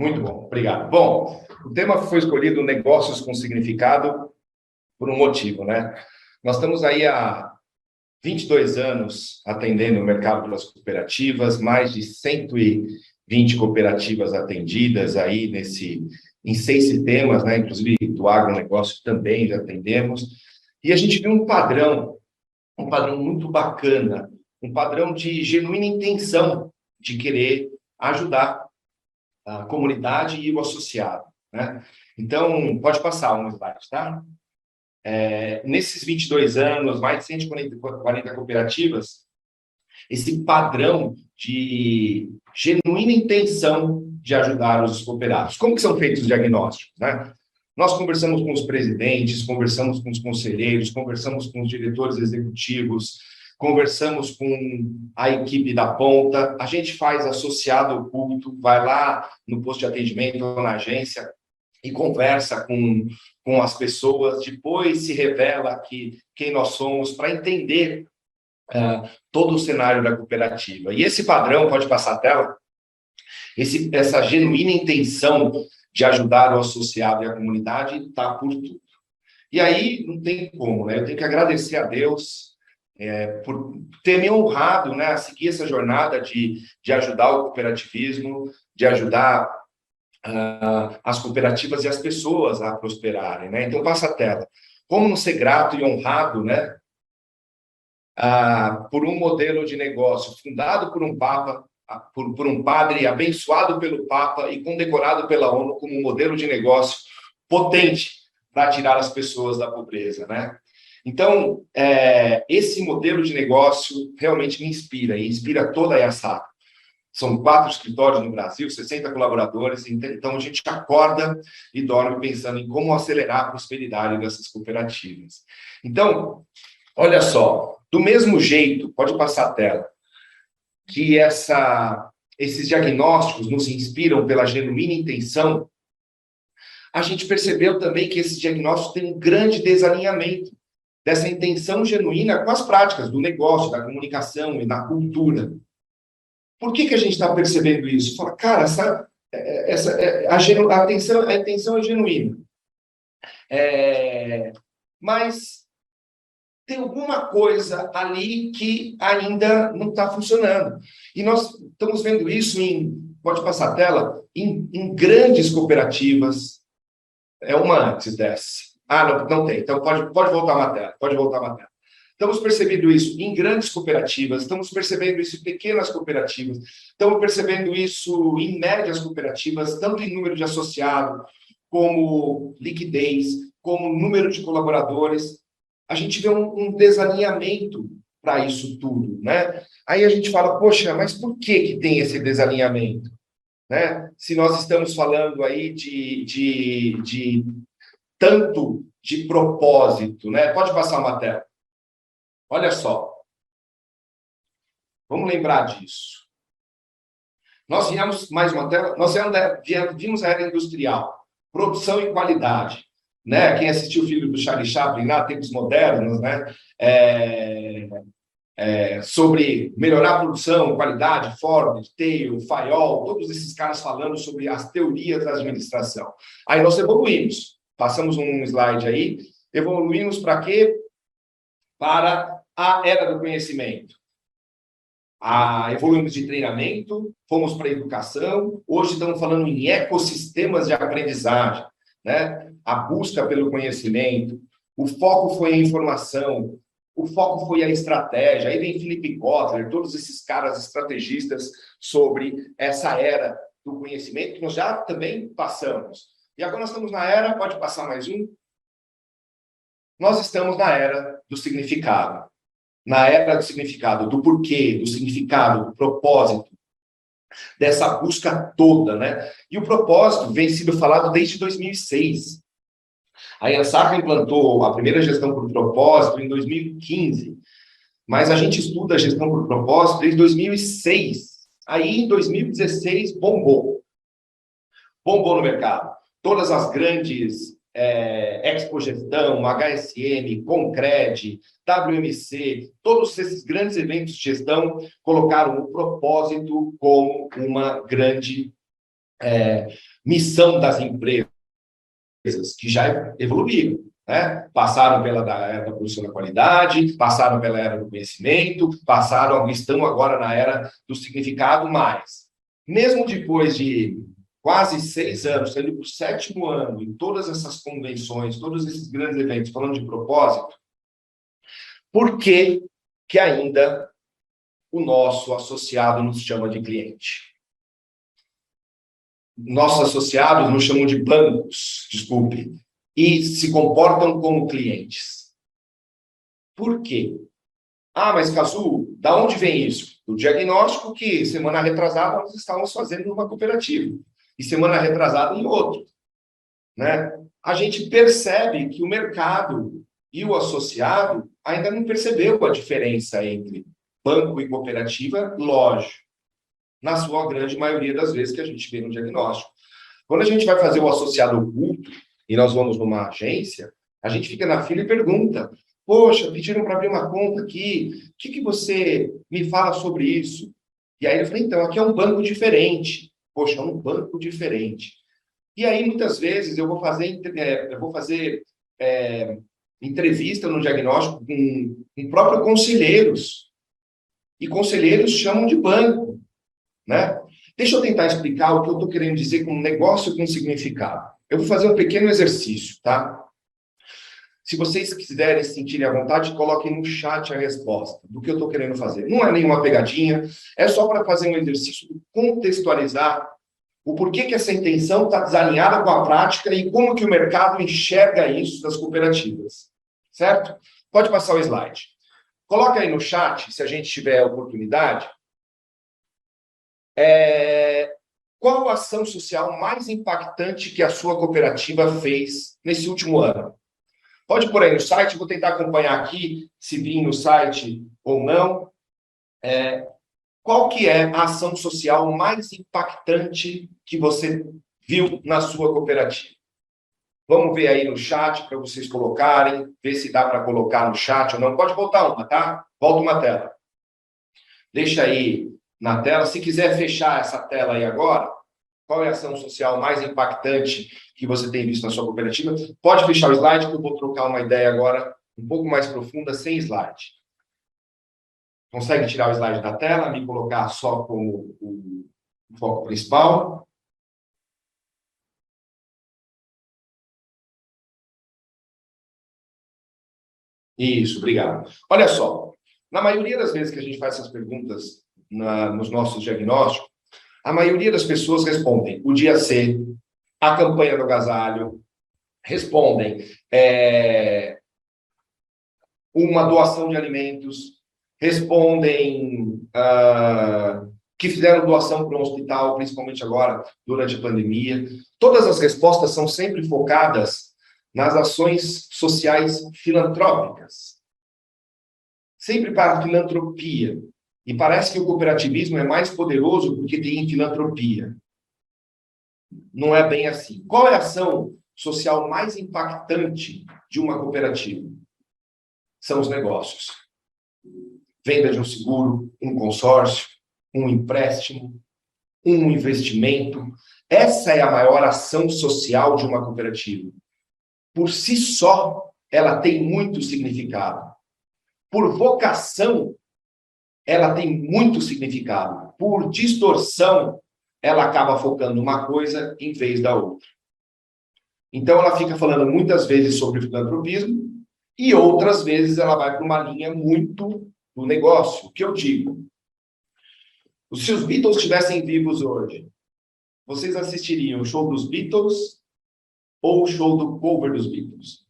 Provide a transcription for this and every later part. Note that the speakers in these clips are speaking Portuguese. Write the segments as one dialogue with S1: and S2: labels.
S1: Muito bom, obrigado. Bom, o tema foi escolhido Negócios com Significado por um motivo, né? Nós estamos aí há 22 anos atendendo o mercado pelas cooperativas, mais de 120 cooperativas atendidas aí em 6 sistemas, né? Inclusive do agronegócio também já atendemos. E a gente viu um padrão muito bacana, um padrão de genuína intenção de querer ajudar a comunidade e o associado, né? Então, pode passar um slide, tá? Nesses 22 anos, mais de 140 cooperativas, esse padrão de genuína intenção de ajudar os cooperados. Como que são feitos os diagnósticos, né? Nós conversamos com os presidentes, conversamos com os conselheiros, conversamos com os diretores executivos, conversamos com a equipe da ponta, a gente faz associado oculto, vai lá no posto de atendimento ou na agência e conversa com as pessoas, depois se revela quem nós somos para entender todo o cenário da cooperativa. E esse padrão, pode passar a tela, essa genuína intenção de ajudar o associado e a comunidade está por tudo. E aí não tem como, né? Eu tenho que agradecer a Deus por ter me honrado, né, a seguir essa jornada de ajudar o cooperativismo, de ajudar as cooperativas e as pessoas a prosperarem, né? Então, passa a tela. Como não ser grato e honrado, né, por um modelo de negócio fundado por um papa, por um padre, abençoado pelo papa e condecorado pela ONU como um modelo de negócio potente para tirar as pessoas da pobreza, né? Então, esse modelo de negócio realmente me inspira, e inspira toda a EASACO. São 4 escritórios no Brasil, 60 colaboradores, então a gente acorda e dorme pensando em como acelerar a prosperidade dessas cooperativas. Então, olha só, do mesmo jeito, pode passar a tela, que esses diagnósticos nos inspiram pela genuína intenção, a gente percebeu também que esses diagnósticos têm um grande desalinhamento dessa intenção genuína com as práticas do negócio, da comunicação e da cultura. Por que a gente está percebendo isso? Fala, cara, a intenção é genuína. Mas tem alguma coisa ali que ainda não está funcionando. E nós estamos vendo isso pode passar a tela, em grandes cooperativas. Uma antes dessa. Não tem. Então, pode voltar a matéria. Pode voltar a matéria. Estamos percebendo isso em grandes cooperativas, estamos percebendo isso em pequenas cooperativas, estamos percebendo isso em médias cooperativas, tanto em número de associados, como liquidez, como número de colaboradores. A gente vê um desalinhamento para isso tudo, né? Aí a gente fala, poxa, mas por que tem esse desalinhamento? Né? Se nós estamos falando aí de tanto de propósito, né? Pode passar uma tela. Olha só. Vamos lembrar disso. Nós viemos, mais uma tela, vimos a era industrial, produção e qualidade. Né? Quem assistiu o filme do Charlie Chaplin, lá, Tempos Modernos, né? Sobre melhorar a produção, qualidade, Ford, Tail, Fayol, todos esses caras falando sobre as teorias da administração. Aí nós evoluímos. Passamos um slide aí. Evoluímos para quê? Para a era do conhecimento. Evoluímos de treinamento, fomos para a educação, hoje estamos falando em ecossistemas de aprendizagem, né? A busca pelo conhecimento, o foco foi a informação, o foco foi a estratégia. Aí vem Philip Kotler, todos esses caras estrategistas sobre essa era do conhecimento que nós já também passamos. E agora nós estamos na era, pode passar mais um? Nós estamos na era do significado. Na era do significado, do porquê, do significado, do propósito, dessa busca toda, né? E o propósito vem sendo falado desde 2006. A EASACO implantou a primeira gestão por propósito em 2015, mas a gente estuda a gestão por propósito desde 2006. Aí, em 2016, bombou. Bombou no mercado. Todas as grandes Expo Gestão, HSM, Concred, WMC, todos esses grandes eventos de gestão colocaram o propósito como uma grande missão das empresas, que já evoluíram, né? Passaram pela era da produção da qualidade, passaram pela era do conhecimento, estão agora na era do significado mais. Mesmo depois de quase 6 anos, sendo para o 7º ano, em todas essas convenções, todos esses grandes eventos, falando de propósito, por que que ainda o nosso associado nos chama de cliente? Nossos associados nos chamam de bancos, desculpe, e se comportam como clientes. Por quê? Ah, mas Cazu, da onde vem isso? Do diagnóstico que semana retrasada nós estávamos fazendo numa cooperativa e semana retrasada em outro, né? A gente percebe que o mercado e o associado ainda não percebeu a diferença entre banco e cooperativa, lógico, na sua grande maioria das vezes que a gente vê no diagnóstico. Quando a gente vai fazer o associado oculto e nós vamos numa agência, a gente fica na fila e pergunta: poxa, pediram para abrir uma conta aqui, o que você me fala sobre isso? E aí eu falei, então, aqui é um banco diferente. Poxa, é um banco diferente. E aí, muitas vezes, eu vou fazer entrevista no diagnóstico com próprios conselheiros. E conselheiros chamam de banco, né? Deixa eu tentar explicar o que eu estou querendo dizer com negócio com significado. Eu vou fazer um pequeno exercício, tá? Se vocês quiserem se sentirem à vontade, coloquem no chat a resposta do que eu estou querendo fazer. Não é nenhuma pegadinha, é só para fazer um exercício de contextualizar o porquê que essa intenção está desalinhada com a prática e como que o mercado enxerga isso das cooperativas. Certo? Pode passar o slide. Coloca aí no chat, se a gente tiver a oportunidade, qual a ação social mais impactante que a sua cooperativa fez nesse último ano? Pode pôr aí no site, vou tentar acompanhar aqui, se vir no site ou não. Qual que é a ação social mais impactante que você viu na sua cooperativa? Vamos ver aí no chat para vocês colocarem, ver se dá para colocar no chat ou não. Pode voltar uma, tá? Volta uma tela. Deixa aí na tela. Se quiser fechar essa tela aí agora, qual é a ação social mais impactante que você tem visto na sua cooperativa? Pode fechar o slide, que eu vou trocar uma ideia agora um pouco mais profunda, sem slide. Consegue tirar o slide da tela, me colocar só como o foco principal? Isso, obrigado. Olha só, na maioria das vezes que a gente faz essas perguntas nos nossos diagnósticos, a maioria das pessoas respondem o dia C, a campanha do agasalho, respondem uma doação de alimentos, respondem que fizeram doação para um hospital, principalmente agora, durante a pandemia. Todas as respostas são sempre focadas nas ações sociais filantrópicas. Sempre para a filantropia. E parece que o cooperativismo é mais poderoso porque tem filantropia. Não é bem assim. Qual é a ação social mais impactante de uma cooperativa? São os negócios. Venda de um seguro, um consórcio, um empréstimo, um investimento. Essa é a maior ação social de uma cooperativa. Por si só, ela tem muito significado. Por vocação, ela tem muito significado. Por distorção, ela acaba focando uma coisa em vez da outra. Então, ela fica falando muitas vezes sobre filantropismo e outras vezes ela vai para uma linha muito do negócio. O que eu digo? Se os Beatles estivessem vivos hoje, vocês assistiriam o show dos Beatles ou o show do cover dos Beatles?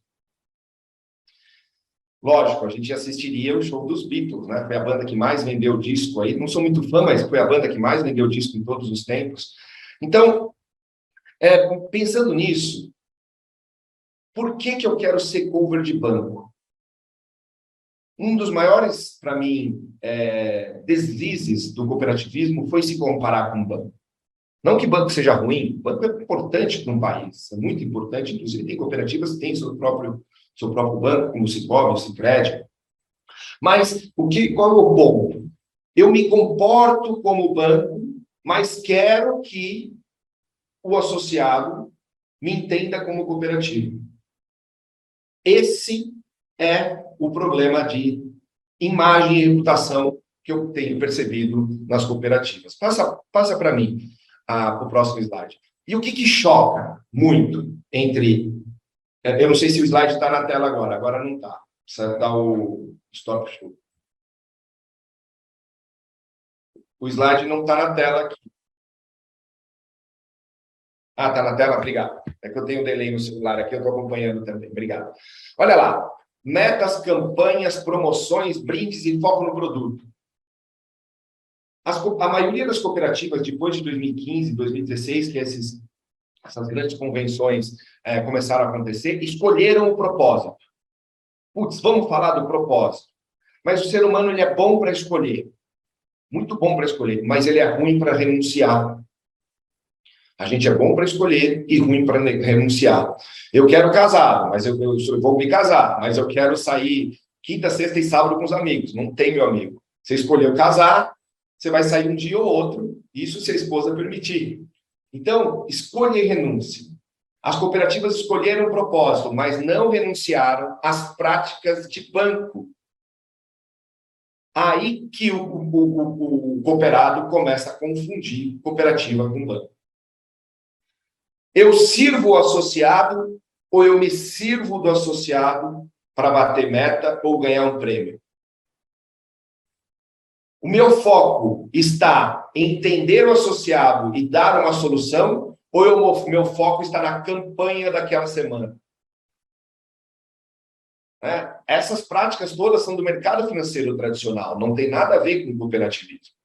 S1: Lógico, a gente assistiria o show dos Beatles, né? Foi a banda que mais vendeu disco aí. Não sou muito fã, mas foi a banda que mais vendeu disco em todos os tempos. Então, pensando nisso, por que eu quero ser cover de banco? Um dos maiores, para mim, deslizes do cooperativismo foi se comparar com o banco. Não que banco seja ruim, banco é importante para um país, é muito importante, inclusive tem cooperativas que têm seu próprio banco, como o Cicobi, o Sicredi. Mas qual é o ponto? Eu me comporto como banco, mas quero que o associado me entenda como cooperativa. Esse é o problema de imagem e reputação que eu tenho percebido nas cooperativas. Passa para mim o próximo slide. E o que choca muito entre... Eu não sei se o slide está na tela agora não está. Precisa dar o stop show. O slide não está na tela aqui. Ah, está na tela? Obrigado. É que eu tenho um delay no celular aqui, eu estou acompanhando também. Obrigado. Olha lá. Metas, campanhas, promoções, brindes e foco no produto. A maioria das cooperativas, depois de 2015, 2016, que essas grandes convenções começaram a acontecer, escolheram o propósito. Putz, vamos falar do propósito. Mas o ser humano ele é bom para escolher. Muito bom para escolher, mas ele é ruim para renunciar. A gente é bom para escolher e ruim para renunciar. Eu quero casar, mas eu vou me casar, mas eu quero sair quinta, sexta e sábado com os amigos. Não tem, meu amigo. Você escolheu casar, você vai sair um dia ou outro, isso se a esposa permitir. Então, escolha e renúncia. As cooperativas escolheram o propósito, mas não renunciaram às práticas de banco. Aí que o cooperado começa a confundir cooperativa com banco. Eu sirvo o associado ou eu me sirvo do associado para bater meta ou ganhar um prêmio? O meu foco está em entender o associado e dar uma solução ou o meu foco está na campanha daquela semana? Essas práticas todas são do mercado financeiro tradicional, não tem nada a ver com cooperativismo.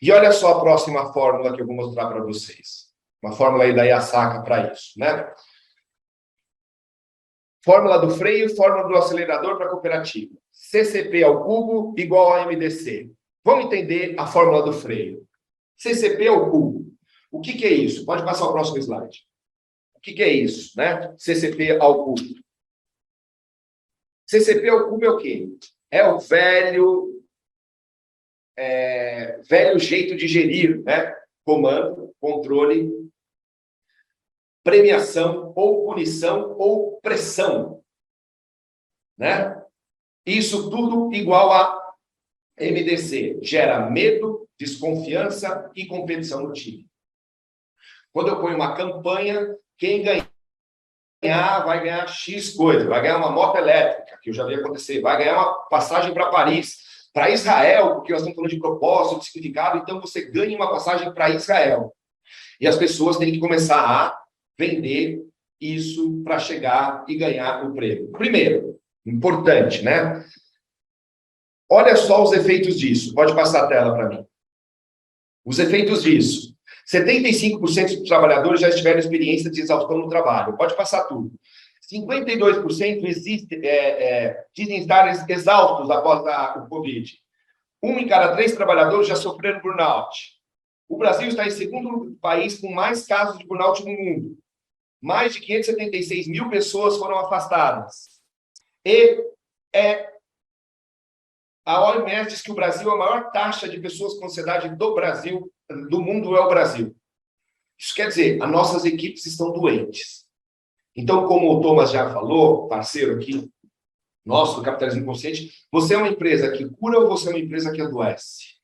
S1: E olha só a próxima fórmula que eu vou mostrar para vocês. Uma fórmula aí da Yasaka para isso, né? Fórmula do freio, fórmula do acelerador para a cooperativa. CCP ao cubo igual a MDC. Vamos entender a fórmula do freio. CCP ao cubo. O que é isso? Pode passar o próximo slide. O que é isso, né? CCP ao cubo. CCP ao cubo é o quê? É o velho jeito de gerir, né? Comando, controle, premiação, ou punição, ou pressão. Né? Isso tudo igual a MDC. Gera medo, desconfiança e competição no time. Quando eu ponho uma campanha, quem ganhar vai ganhar X coisa, vai ganhar uma moto elétrica, que eu já vi acontecer, vai ganhar uma passagem para Paris, para Israel, porque nós estamos falando de propósito, de significado, então você ganha uma passagem para Israel. E as pessoas têm que começar a vender isso para chegar e ganhar o prêmio. Primeiro, importante, né? Olha só os efeitos disso. Pode passar a tela para mim. Os efeitos disso. 75% dos trabalhadores já tiveram experiência de exaustão no trabalho. Pode passar tudo. 52% dizem estar exaustos após o Covid. 1 em cada 3 trabalhadores já sofreram burnout. O Brasil está em segundo país com mais casos de burnout no mundo. Mais de 576 mil pessoas foram afastadas. E a OMS diz que o Brasil, a maior taxa de pessoas com ansiedade do mundo é o Brasil. Isso quer dizer, as nossas equipes estão doentes. Então, como o Thomas já falou, parceiro aqui, nosso do Capitalismo Consciente, você é uma empresa que cura ou você é uma empresa que adoece?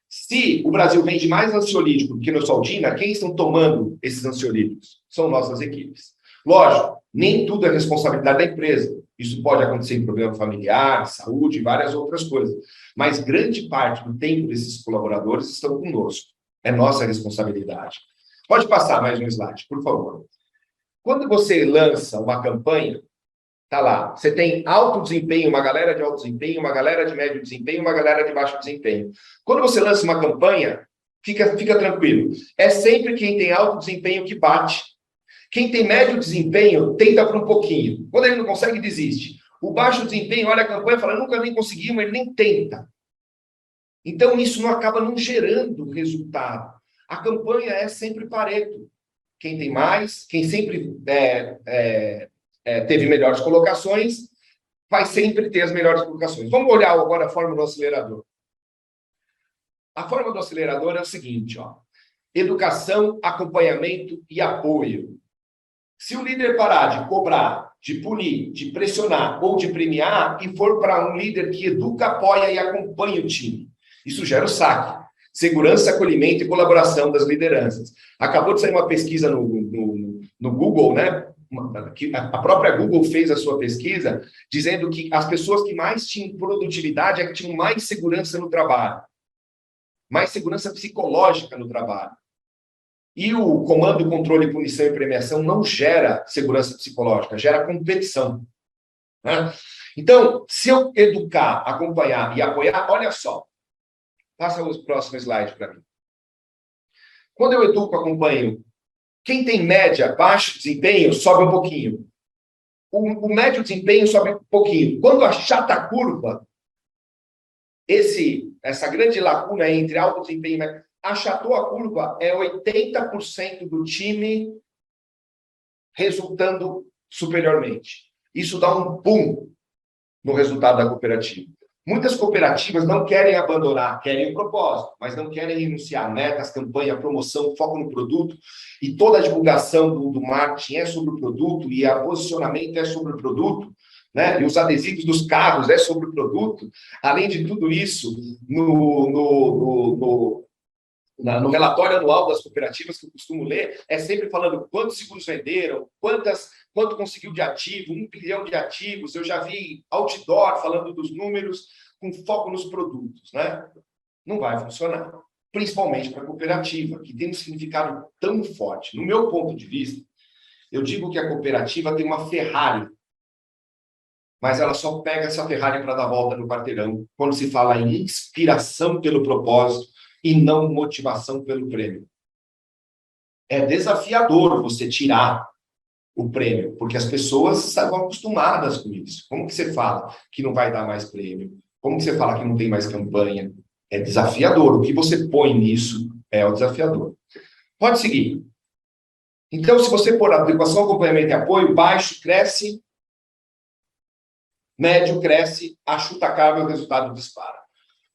S1: Se o Brasil vende mais ansiolítico do que Neosaldina, quem estão tomando esses ansiolíticos? São nossas equipes. Lógico, nem tudo é responsabilidade da empresa. Isso pode acontecer em problema familiar, saúde e várias outras coisas. Mas grande parte do tempo desses colaboradores estão conosco. É nossa responsabilidade. Pode passar mais um slide, por favor. Quando você lança uma campanha, tá lá, você tem alto desempenho, uma galera de alto desempenho, uma galera de médio desempenho, uma galera de baixo desempenho. Quando você lança uma campanha, fica tranquilo. É sempre quem tem alto desempenho que bate. Quem tem médio desempenho, tenta por um pouquinho. Quando ele não consegue, desiste. O baixo desempenho olha a campanha e fala, nunca nem conseguimos, ele nem tenta. Então, isso não acaba não gerando resultado. A campanha é sempre Pareto. Quem tem mais, quem sempre teve melhores colocações, vai sempre ter as melhores colocações. Vamos olhar agora a fórmula do acelerador. A fórmula do acelerador é o seguinte, ó. educação, acompanhamento e apoio. Se o líder parar de cobrar, de punir, de pressionar ou de premiar e for para um líder que educa, apoia e acompanha o time, isso gera o saque. Segurança, acolhimento e colaboração das lideranças. Acabou de sair uma pesquisa no Google, né? A própria Google fez a sua pesquisa dizendo que as pessoas que mais tinham produtividade é que tinham mais segurança no trabalho, mais segurança psicológica no trabalho. E o comando, controle, punição e premiação não gera segurança psicológica, gera competição, né? Então, se eu educar, acompanhar e apoiar, olha só, passa o próximo slide para mim. Quando eu educo, acompanho, quem tem média, baixo desempenho, sobe um pouquinho. O médio desempenho sobe um pouquinho. Quando achata a curva, essa grande lacuna entre alto desempenho e médio, achatou a curva, é 80% do time resultando superiormente. Isso dá um boom no resultado da cooperativa. Muitas cooperativas não querem abandonar, querem o propósito, mas não querem renunciar. Metas, campanha, promoção, foco no produto, e toda a divulgação do marketing é sobre o produto, e o posicionamento é sobre o produto, né? E os adesivos dos carros é sobre o produto. Além de tudo isso, no relatório anual das cooperativas que eu costumo ler, é sempre falando quantos seguros venderam, quanto conseguiu de ativo, 1 bilhão de ativos. Eu já vi outdoor falando dos números com foco nos produtos, né? Não vai funcionar, principalmente para a cooperativa, que tem um significado tão forte. No meu ponto de vista, eu digo que a cooperativa tem uma Ferrari, mas ela só pega essa Ferrari para dar volta no quarteirão quando se fala em inspiração pelo propósito e não motivação pelo prêmio. É desafiador você tirar o prêmio, porque as pessoas estão acostumadas com isso. Como que você fala que não vai dar mais prêmio? Como que você fala que não tem mais campanha? É desafiador. O que você põe nisso é o desafiador. Pode seguir. Então, se você pôr adequação, acompanhamento e apoio, baixo cresce, médio cresce, achuta-cável, o resultado dispara.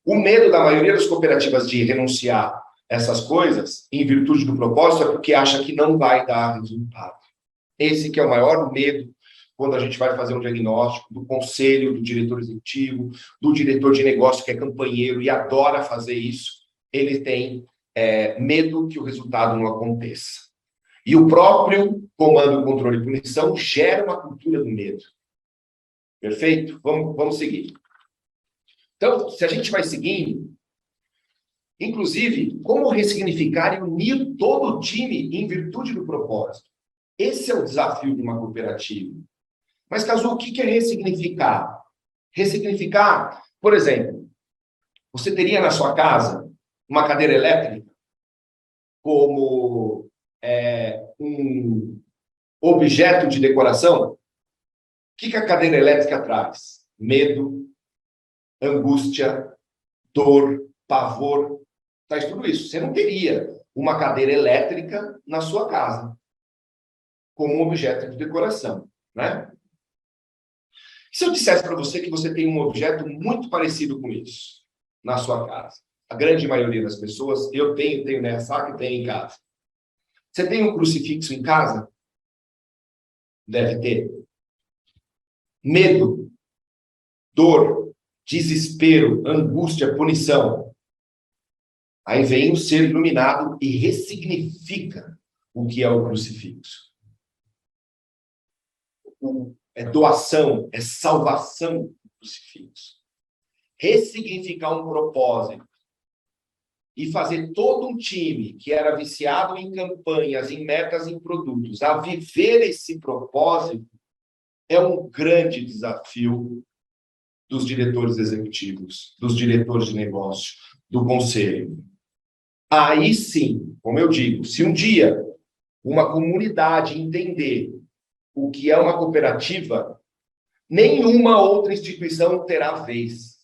S1: O medo da maioria das cooperativas de renunciar essas coisas, em virtude do propósito, é porque acha que não vai dar resultado. Esse que é o maior medo quando a gente vai fazer um diagnóstico do conselho, do diretor executivo, do diretor de negócio que é campanheiro e adora fazer isso. Ele tem medo que o resultado não aconteça. E o próprio comando, controle e punição gera uma cultura do medo. Perfeito? Vamos seguir. Então, se a gente vai seguindo, inclusive, como ressignificar e unir todo o time em virtude do propósito? Esse é o desafio de uma cooperativa. Mas, Cazu, o que é ressignificar? Ressignificar, por exemplo, você teria na sua casa uma cadeira elétrica como um objeto de decoração? O que a cadeira elétrica traz? Medo, angústia, dor, pavor, traz tudo isso. Você não teria uma cadeira elétrica na sua casa como um objeto de decoração, né? Se eu dissesse para você que você tem um objeto muito parecido com isso na sua casa, a grande maioria das pessoas, eu tenho nessa que tem em casa. Você tem um crucifixo em casa? Deve ter. Medo, dor, desespero, angústia, punição. Aí vem o ser iluminado e ressignifica o que é o crucifixo. É doação, é salvação do crucifixo. Ressignificar um propósito e fazer todo um time que era viciado em campanhas, em metas, em produtos, a viver esse propósito é um grande desafio dos diretores executivos, dos diretores de negócio, do conselho. Aí sim, como eu digo, se um dia uma comunidade entender o que é uma cooperativa, nenhuma outra instituição terá vez.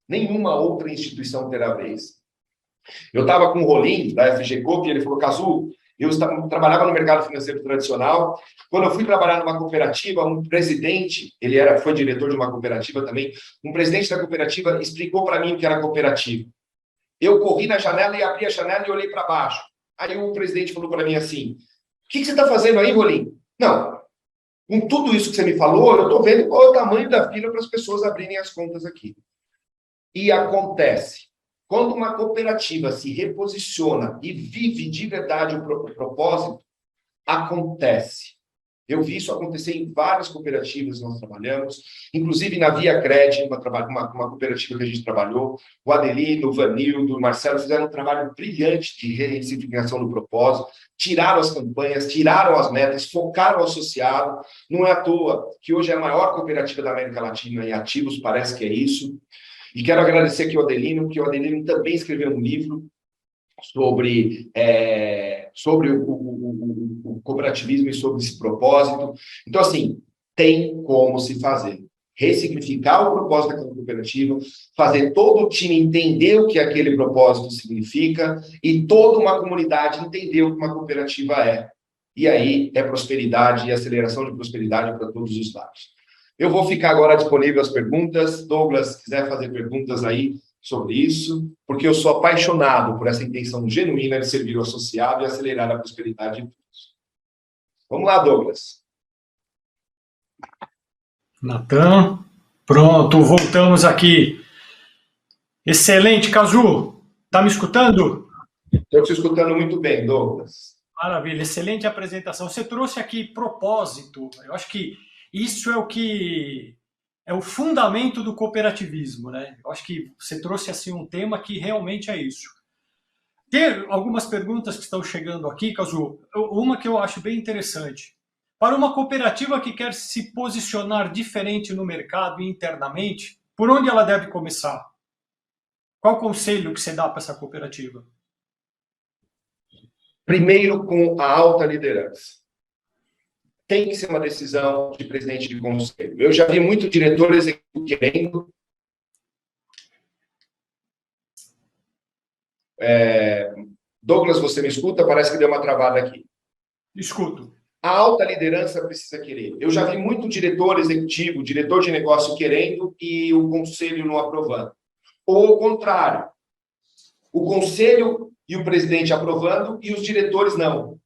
S1: Nenhuma outra instituição terá vez. Eu estava com o Rolim, da FG Coop, e ele falou, Cazu, eu trabalhava no mercado financeiro tradicional. Quando eu fui trabalhar numa cooperativa, um presidente, foi diretor de uma cooperativa também, um presidente da cooperativa explicou para mim o que era cooperativa. Eu corri na janela e abri a janela e olhei para baixo. Aí o presidente falou para mim assim, o que você está fazendo aí, Rolim? Não, com tudo isso que você me falou, eu estou vendo qual é o tamanho da fila para as pessoas abrirem as contas aqui. E acontece. Quando uma cooperativa se reposiciona e vive de verdade o propósito, acontece. Eu vi isso acontecer em várias cooperativas que nós trabalhamos, inclusive na Via Cred, uma cooperativa que a gente trabalhou, o Adelino, o Vanildo, o Marcelo fizeram um trabalho brilhante de ressignificação do propósito, tiraram as campanhas, tiraram as metas, focaram o associado. Não é à toa que hoje é a maior cooperativa da América Latina em ativos, parece que é isso. E quero agradecer aqui ao Adelino, porque o Adelino também escreveu um livro sobre o cooperativismo e sobre esse propósito. Então, assim, tem como se fazer. Ressignificar o propósito daquela cooperativa, fazer todo o time entender o que aquele propósito significa e toda uma comunidade entender o que uma cooperativa é. E aí é prosperidade e aceleração de prosperidade para todos os lados. Eu vou ficar agora disponível às perguntas. Douglas, se quiser fazer perguntas aí sobre isso, porque eu sou apaixonado por essa intenção genuína de servir o associado e acelerar a prosperidade de todos. Vamos lá, Douglas.
S2: Natan, pronto, voltamos aqui. Excelente, Cazu. Está me escutando?
S1: Estou te escutando muito bem, Douglas.
S2: Maravilha, excelente apresentação. Você trouxe aqui propósito. Eu acho que isso é o fundamento do cooperativismo, né? Eu acho que você trouxe assim um tema que realmente é isso. Tem algumas perguntas que estão chegando aqui, Cazu. Uma que eu acho bem interessante. Para uma cooperativa que quer se posicionar diferente no mercado e internamente, por onde ela deve começar? Qual conselho que você dá para essa cooperativa?
S1: Primeiro, com a alta liderança. Tem que ser uma decisão de presidente de conselho. Eu já vi muito diretor executivo querendo Douglas, você me escuta? Parece que deu uma travada aqui.
S2: Escuto.
S1: A alta liderança precisa querer. Eu já vi muito diretor executivo, diretor de negócio querendo e o conselho não aprovando. Ou o contrário. O conselho e o presidente aprovando e os diretores não.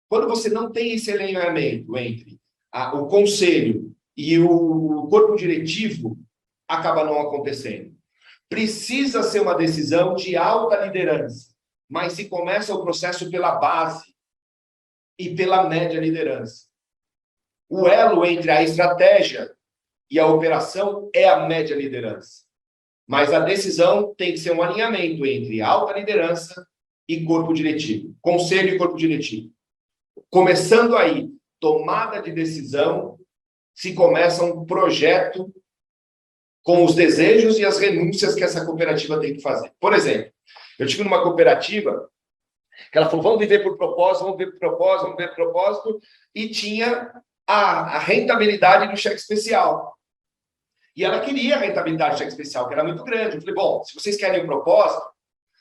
S1: Quando você não tem esse alinhamento entre o conselho e o corpo diretivo, acaba não acontecendo. Precisa ser uma decisão de alta liderança, mas se começa o processo pela base e pela média liderança. O elo entre a estratégia e a operação é a média liderança. Mas a decisão tem que ser um alinhamento entre alta liderança e corpo diretivo, conselho e corpo diretivo. Começando aí, tomada de decisão, se começa um projeto com os desejos e as renúncias que essa cooperativa tem que fazer. Por exemplo, eu tive numa cooperativa que ela falou, vamos viver por propósito, vamos viver por propósito, vamos viver por propósito, e tinha a rentabilidade do cheque especial. E ela queria a rentabilidade do cheque especial, que era muito grande. Eu falei, bom, se vocês querem o propósito,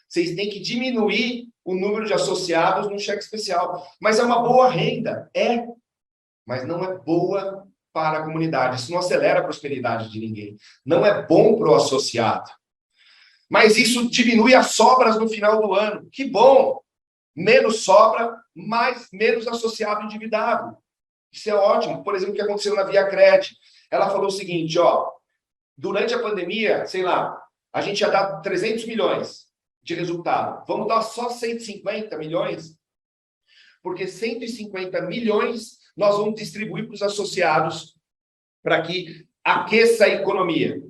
S1: vocês têm que diminuir o número de associados no cheque especial. Mas é uma boa renda? É. Mas não é boa para a comunidade. Isso não acelera a prosperidade de ninguém. Não é bom para o associado. Mas isso diminui as sobras no final do ano. Que bom! Menos sobra, menos associado endividado. Isso é ótimo. Por exemplo, o que aconteceu na Via Cred. Ela falou o seguinte, ó, durante a pandemia, sei lá, a gente ia dar 300 milhões de resultado. Vamos dar só 150 milhões? Porque 150 milhões nós vamos distribuir para os associados para que aqueça a economia.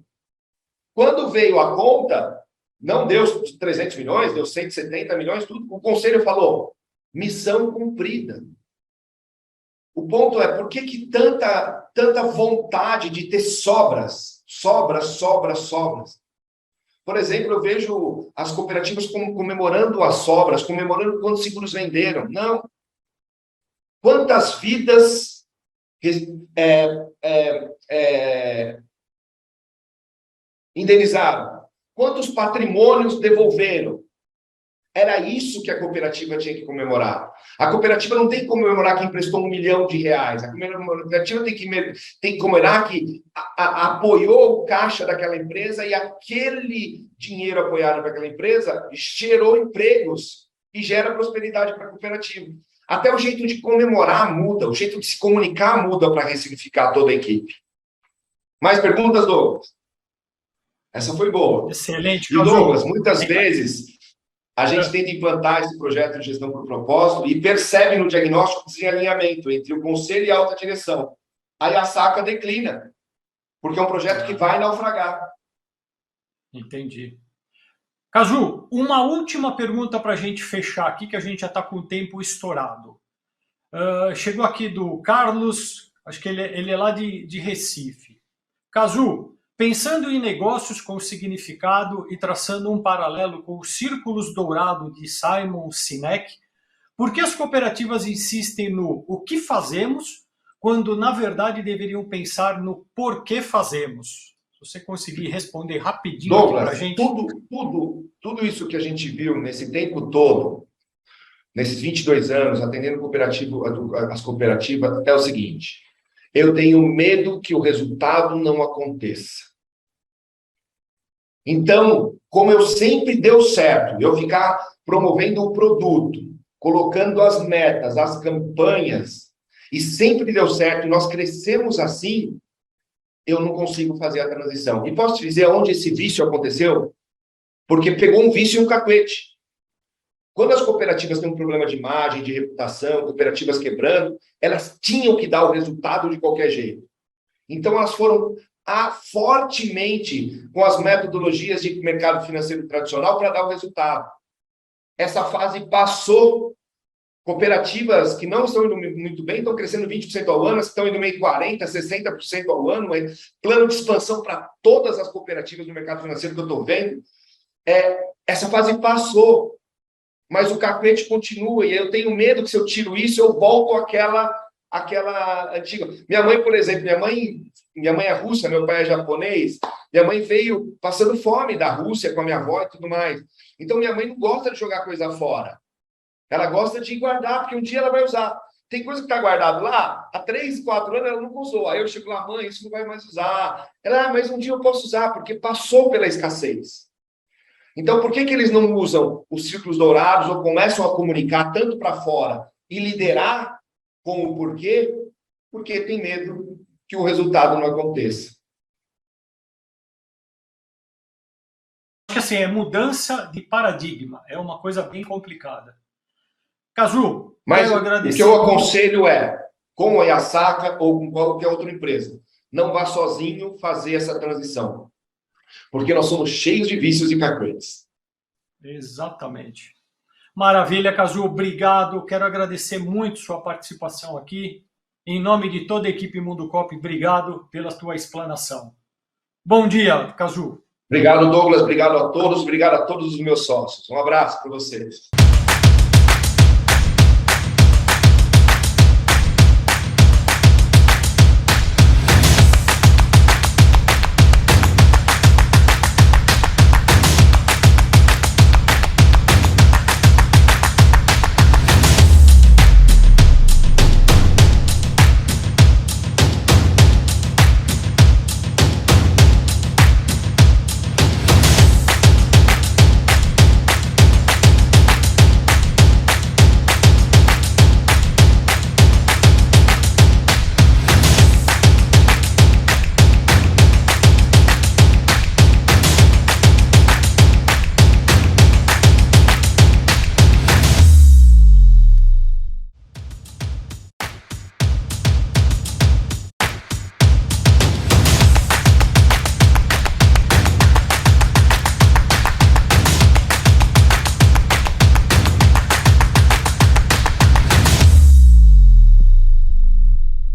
S1: Quando veio a conta, não deu 300 milhões, deu 170 milhões, tudo. O conselho falou, missão cumprida. O ponto é, por que tanta vontade de ter sobras? Sobras. Por exemplo, eu vejo as cooperativas comemorando as sobras, comemorando quantos seguros venderam. Não. Quantas vidas indenizaram? Quantos patrimônios devolveram? Era isso que a cooperativa tinha que comemorar. A cooperativa não tem que comemorar que emprestou R$1 milhão. A cooperativa tem que comemorar que apoiou o caixa daquela empresa e aquele dinheiro apoiado para aquela empresa gerou empregos e gera prosperidade para a cooperativa. Até o jeito de comemorar muda, o jeito de se comunicar muda para ressignificar toda a equipe. Mais perguntas, Douglas? Essa foi boa.
S2: Excelente.
S1: E, Douglas, muitas vezes a gente tenta implantar esse projeto de gestão por propósito e percebe no diagnóstico desalinhamento entre o conselho e a alta direção. Aí a SACA declina, porque é um projeto que vai naufragar.
S2: Entendi. Caju, uma última pergunta para a gente fechar aqui, que a gente já está com o tempo estourado. Chegou aqui do Carlos, acho que ele é lá de Recife. Caju, pensando em negócios com significado e traçando um paralelo com os Círculos Dourados de Simon Sinek, por que as cooperativas insistem no o que fazemos, quando, na verdade, deveriam pensar no porquê fazemos? Se você conseguir responder rapidinho para a gente.
S1: Tudo isso que a gente viu nesse tempo todo, nesses 22 anos, atendendo as cooperativas, é o seguinte: eu tenho medo que o resultado não aconteça. Então, como eu sempre deu certo, eu ficar promovendo o produto, colocando as metas, as campanhas, e sempre deu certo, e nós crescemos assim, eu não consigo fazer a transição. E posso te dizer onde esse vício aconteceu? Porque pegou um vício e um cacuete. Quando as cooperativas têm um problema de imagem, de reputação, cooperativas quebrando, elas tinham que dar o resultado de qualquer jeito. Então, elas foram fortemente com as metodologias de mercado financeiro tradicional para dar o resultado. Essa fase passou. Cooperativas que não estão indo muito bem, estão crescendo 20% ao ano, estão indo meio 40%, 60% ao ano, plano de expansão para todas as cooperativas do mercado financeiro que eu estou vendo. Essa fase passou, mas o cacuete continua, e eu tenho medo que se eu tiro isso, eu volto àquela antiga. Minha mãe, por exemplo, minha mãe é russa, meu pai é japonês, minha mãe veio passando fome da Rússia com a minha avó e tudo mais. Então, minha mãe não gosta de jogar coisa fora. Ela gosta de guardar, porque um dia ela vai usar. Tem coisa que está guardada lá, há 3, 4 anos ela nunca usou. Aí eu chego lá, mãe, isso não vai mais usar. Ela, mas um dia eu posso usar, porque passou pela escassez. Então, por que eles não usam os círculos dourados ou começam a comunicar tanto para fora e liderar com o porquê? Porque tem medo que o resultado não aconteça.
S2: Acho que assim, é mudança de paradigma. É uma coisa bem complicada. Caju,
S1: mas
S2: quero agradecer.
S1: O que eu aconselho é, com a Yasaka ou com qualquer outra empresa, não vá sozinho fazer essa transição. Porque nós somos cheios de vícios e cacuetes.
S2: Exatamente. Maravilha, Caju, obrigado. Quero agradecer muito sua participação aqui. Em nome de toda a equipe Mundo Cop, obrigado pela tua explanação. Bom dia, Caju.
S1: Obrigado, Douglas. Obrigado a todos. Obrigado a todos os meus sócios. Um abraço para vocês.